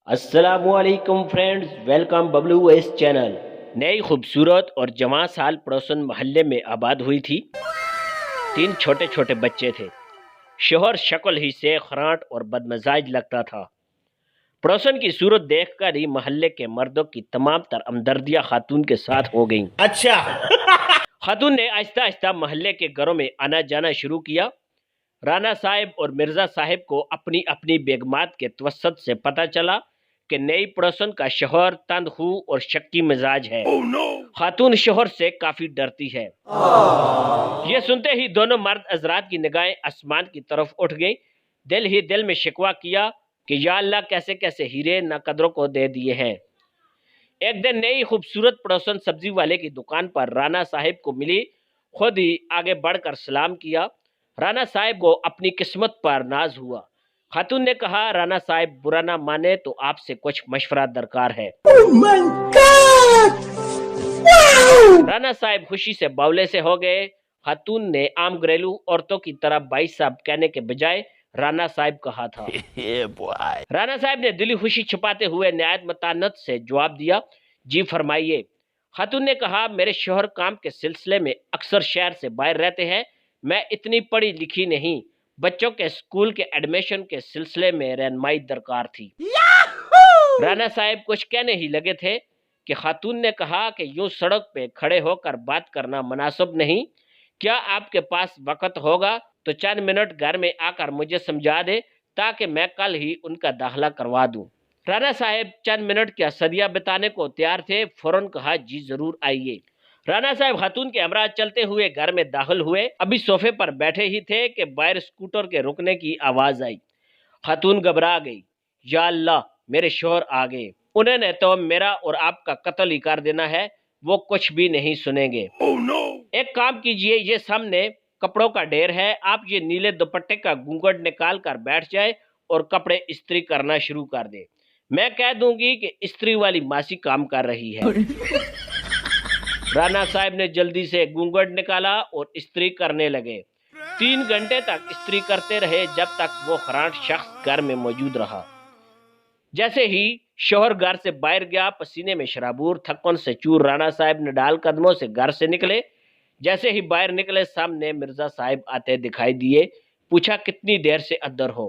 السلام علیکم friends, welcome Bablu S channel. نئی خوبصورت اور جوان سال پڑوسن محلے میں آباد ہوئی تھی۔ 3 چھوٹے چھوٹے بچے تھے۔ شوہر شکل ہی سے خراٹ اور بدمزاج لگتا تھا۔ پڑوسن کی صورت دیکھ کر ہی محلے کے مردوں کی تمام تر ہمدردیاں خاتون کے ساتھ ہو گئیں۔ اچھا خاتون نے آہستہ آہستہ محلے کے گھروں میں آنا جانا شروع کیا۔ رانا صاحب اور مرزا صاحب کو اپنی اپنی بیگمات کے توسط سے پتہ چلا کہ نئی پڑوسن کا شوہر تند خو اور شکی مزاج ہے۔ خاتون شوہر سے کافی ڈرتی ہے۔ یہ سنتے ہی دونوں مرد حضرات کی نگاہیں آسمان کی طرف اٹھ گئیں۔ دل ہی دل میں شکوہ کیا کہ یا اللہ کیسے کیسے ہیرے ناقدروں کو دے دیے ہیں۔ ایک دن نئی خوبصورت پڑوسن سبزی والے کی دکان پر رانا صاحب کو ملی۔ خود ہی آگے بڑھ کر سلام کیا۔ رانا صاحب کو اپنی قسمت پر ناز ہوا۔ خاتون نے کہا، رانا صاحب برا نہ مانے تو آپ سے کچھ مشورہ درکار ہے۔ رانا صاحب خوشی سے باولے سے ہو گئے۔ خاتون نے عام گھریلو عورتوں کی طرح بھائی صاحب کہنے کے بجائے رانا صاحب کہا تھا۔ رانا صاحب نے دلی خوشی چھپاتے ہوئے نہایت متانت سے جواب دیا، جی فرمائیے۔ خاتون نے کہا، میرے شوہر کام کے سلسلے میں اکثر شہر سے باہر رہتے ہیں۔ میں اتنی پڑھی لکھی نہیں۔ بچوں کے اسکول کے ایڈمیشن کے سلسلے میں رہنمائی درکار تھی۔ رانا صاحب کچھ کہنے ہی لگے تھے کہ خاتون نے کہا کہ یوں سڑک پہ کھڑے ہو کر بات کرنا مناسب نہیں۔ کیا آپ کے پاس وقت ہوگا تو چند منٹ گھر میں آ کر مجھے سمجھا دے تاکہ میں کل ہی ان کا داخلہ کروا دوں۔ رانا صاحب چند منٹ کیا صدیہ بتانے کو تیار تھے۔ فوراً کہا، جی ضرور آئیے۔ رانا صاحب خاتون کے ہمراہ چلتے ہوئے گھر میں داخل ہوئے۔ ابھی صوفے پر بیٹھے ہی تھے کہ باہر اسکوٹر کے رکنے کی آواز آئی۔ خاتون گھبرا گئی۔ یا اللہ، میرے شوہر آ گئے۔ انہوں نے تو میرا اور آپ کا قتل ہی کر دینا ہے۔ وہ کچھ بھی نہیں سنیں گے۔ ایک کام کیجئے، یہ سامنے کپڑوں کا ڈھیر ہے، آپ یہ نیلے دوپٹے کا گھونگھٹ نکال کر بیٹھ جائے اور کپڑے استری کرنا شروع کر دے۔ میں کہہ دوں گی کہ استری والی ماسی کام کر رہی ہے۔ رانا صاحب نے جلدی سے گھونگھٹ نکالا اور استری کرنے لگے۔ 3 گھنٹے تک استری کرتے رہے جب تک وہ خراٹ شخص گھر میں موجود رہا۔ جیسے ہی شوہر گھر سے باہر گیا، پسینے میں شرابور، تھکن سے چور رانا صاحب نے ڈال قدموں سے گھر سے نکلے۔ جیسے ہی باہر نکلے، سامنے مرزا صاحب آتے دکھائی دیے۔ پوچھا، کتنی دیر سے اندر ہو؟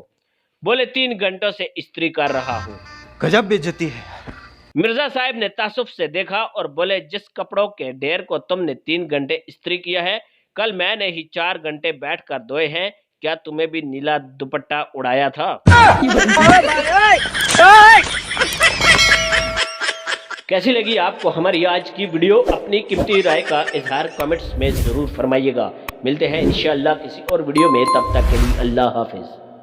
بولے، 3 گھنٹوں سے استری کر رہا ہوں۔ گجب بےعزتی ہے۔ مرزا صاحب نے تعصب سے دیکھا اور بولے، جس کپڑوں کے ڈھیر کو تم نے 3 گھنٹے استری کیا ہے، کل میں نے ہی 4 گھنٹے بیٹھ کر دھوئے ہیں۔ کیا تمہیں بھی نیلا دوپٹہ اڑایا تھا؟ کیسی لگی آپ کو ہماری آج کی ویڈیو؟ اپنی قیمتی رائے کا اظہار کمنٹس میں ضرور فرمائیے گا۔ ملتے ہیں انشاءاللہ کسی اور ویڈیو میں، تب تک کے لیے اللہ حافظ۔